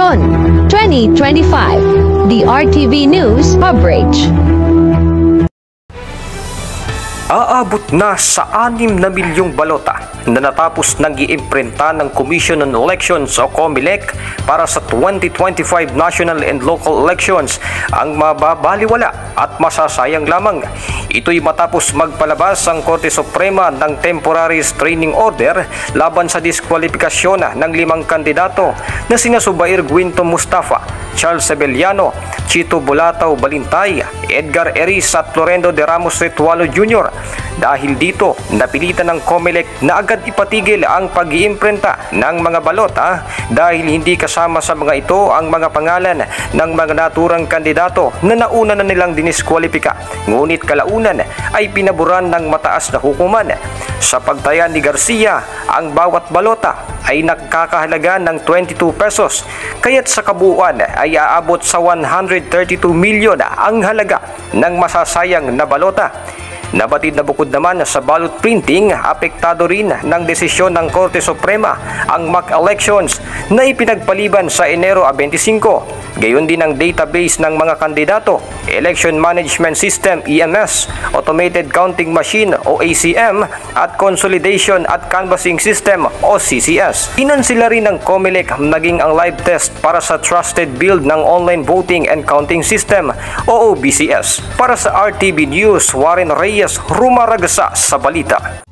Election 2025, the RTV News coverage. Aabot na sa 6 na milyong balota na natapos nang iimprinta ng Commission on Elections o COMELEC para sa 2025 national and local elections ang mababaliwala at masasayang lamang. Ito'y matapos magpalabas ang Korte Suprema ng Temporary Restraining Order laban sa diskwalifikasyon ng 5 kandidato na sina Zubair Guinto Mustafa, Charles Sebeliano, Chito Bulatao Balintay, Edgar Eris at Florendo de Ramos Retualo Jr. Dahil dito, napilitan ng COMELEC na agad ipatigil ang pag-iimprenta ng mga balota dahil hindi kasama sa mga ito ang mga pangalan ng mga naturang kandidato na nauna na nilang diniskwalipika. Ngunit kalaunan ay pinaburan ng mataas na hukuman. Sa pagtaya ni Garcia, ang bawat balota ay nakakahalaga ng 22 pesos, kaya't sa kabuuan ay aabot sa 132 milyon ang halaga ng masasayang na balota. Nabatid na bukod naman sa ballot printing, apektado rin ng desisyon ng Korte Suprema ang mock elections na ipinagpaliban sa Enero 25. Gayon din ang database ng mga kandidato, Election Management System EMS, Automated Counting Machine o ACM at Consolidation at Canvassing System o CCS. Inansila rin ng COMELEC naging ang live test para sa Trusted Build ng Online Voting and Counting System o OBCS. Para sa RTV News, Warren Reyes, Rumaragasa sa balita.